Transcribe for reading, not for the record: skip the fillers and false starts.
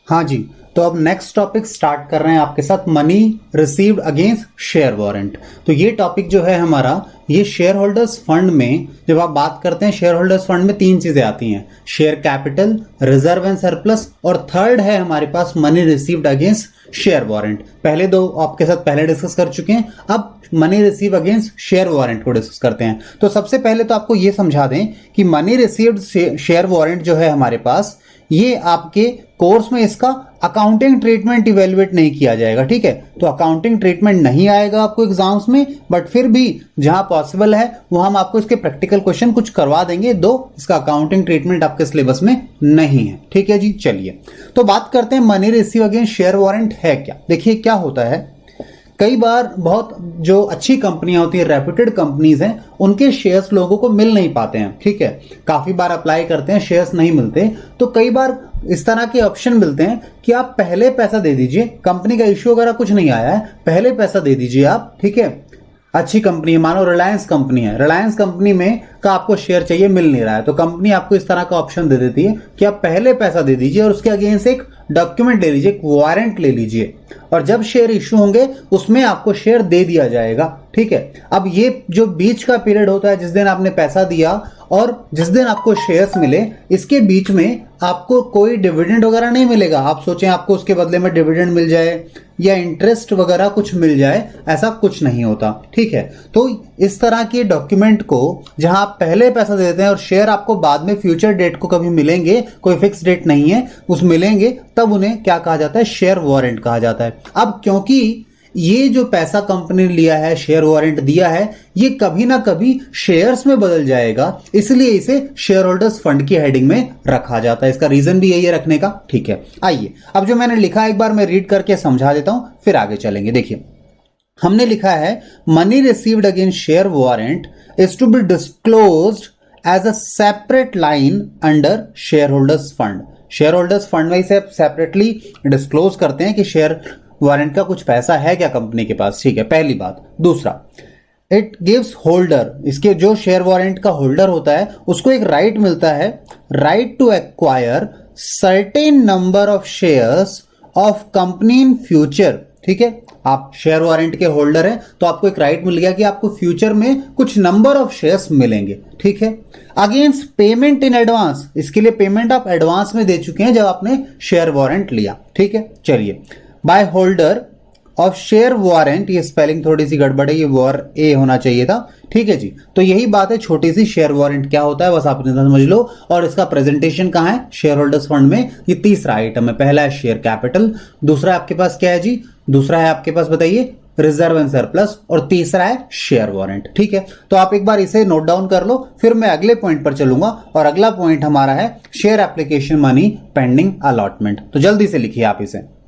हाँ जी, तो अब नेक्स्ट टॉपिक स्टार्ट कर रहे हैं आपके साथ, money received against share warrant. तो ये टॉपिक जो है हमारा, ये शेयर होल्डर्स फंड में जब आप बात करते हैं, शेयर होल्डर्स फंड में तीन चीजें आती हैं, share capital, reserve and surplus, और थर्ड है हमारे पास money received against share warrant. पहले दो आपके साथ पहले डिस्कस कर चुके हैं, अब money receive against share warrant को डिस्कस करते हैं। तो सबसे पहले तो आपको ये समझा दें कि मनी रिसीव्ड शेयर वारंट जो है हमारे पास, ये आपके कोर्स में इसका अकाउंटिंग ट्रीटमेंट इवेल्युएट नहीं किया जाएगा, ठीक है। तो अकाउंटिंग ट्रीटमेंट नहीं आएगा आपको एग्जाम्स में, बट फिर भी जहां पॉसिबल है वहां हम आपको इसके प्रैक्टिकल क्वेश्चन कुछ करवा देंगे, दो इसका अकाउंटिंग ट्रीटमेंट आपके सिलेबस में नहीं है, ठीक है जी। चलिए तो बात करते हैं money receive against share warrant है क्या। देखिए क्या होता है, कई बार बहुत जो अच्छी कंपनियां होती हैं, रेप्यूटेड कंपनीज हैं, उनके शेयर्स लोगों को मिल नहीं पाते हैं, ठीक है। काफी बार अप्लाई करते हैं, शेयर्स नहीं मिलते, तो कई बार इस तरह के ऑप्शन मिलते हैं कि आप पहले पैसा दे दीजिए, कंपनी का इश्यू वगैरह कुछ नहीं आया है, पहले पैसा दे दीजिए आप, ठीक है। अच्छी कंपनी है, मानो रिलायंस कंपनी है, रिलायंस कंपनी में का आपको शेयर चाहिए, मिल नहीं रहा है, तो कंपनी आपको इस तरह का ऑप्शन दे देती है कि आप पहले पैसा दे दीजिए और उसके अगेंस्ट एक डॉक्यूमेंट ले लीजिए, एक वारंट ले लीजिए, और जब शेयर इश्यू होंगे उसमें आपको शेयर दे दिया जाएगा, ठीक है। अब ये जो बीच का पीरियड होता है, जिस दिन आपने पैसा दिया और जिस दिन आपको शेयर्स मिले, इसके बीच में आपको कोई डिविडेंड वगैरह नहीं मिलेगा। आप सोचें आपको उसके बदले में डिविडेंड मिल जाए या इंटरेस्ट वगैरह कुछ मिल जाए, ऐसा कुछ नहीं होता, ठीक है। तो इस तरह के डॉक्यूमेंट को जहां आप पहले पैसा देते हैं और शेयर आपको बाद में फ्यूचर डेट को कभी मिलेंगे, कोई फिक्स डेट नहीं है, उस मिलेंगे, तब उन्हें क्या कहा जाता है, शेयर वारंट कहा जाता है। अब क्योंकि ये जो पैसा कंपनी ने लिया है, शेयर वारंट दिया है, ये कभी ना कभी शेयर्स में बदल जाएगा, इसलिए इसे शेयर होल्डर्स फंड की हेडिंग में रखा जाता है। इसका रीजन भी यही है रखने का, ठीक है। आइए अब जो मैंने लिखा एक बार मैं रीड करके समझा देता हूं, फिर आगे चलेंगे। देखिए हमने लिखा है, money received against share warrant is to be disclosed as a separate line under share holders fund. Share holders fund में इसे सेपरेटली डिस्क्लोज करते हैं कि शेयर वारंट का कुछ पैसा है क्या कंपनी के पास, ठीक है, पहली बात। दूसरा, इट गिव्स होल्डर, इसके जो शेयर वारंट का होल्डर होता है उसको एक राइट मिलता है, right to acquire certain number of shares of company in future, ठीक है। आप शेयर वारंट के होल्डर हैं तो आपको एक राइट मिल गया कि आपको फ्यूचर में कुछ नंबर ऑफ शेयर्स मिलेंगे, ठीक है। अगेंस्ट पेमेंट इन एडवांस, इसके लिए पेमेंट आप एडवांस में दे चुके हैं जब आपने शेयर वारंट लिया, ठीक है। चलिए, by holder of share warrant, ये स्पेलिंग थोड़ी सी गड़बड़ है, ये वॉर ए होना चाहिए था, ठीक है जी। तो यही बात है छोटी सी, शेयर वारंट क्या होता है बस आप इतना समझ लो, और इसका प्रेजेंटेशन कहां है, शेयर होल्डर्स फंड में। ये तीसरा आइटम है, पहला है शेयर कैपिटल, दूसरा आपके पास क्या है जी, दूसरा है आपके पास बताइए रिजर्व एंड सरप्लस, और तीसरा है शेयर वारंट, ठीक है। तो आप एक बार इसे नोट डाउन कर लो, फिर मैं अगले पॉइंट पर चलूंगा, और अगला पॉइंट हमारा है share application money pending allotment. तो जल्दी से लिखिए आप इसे।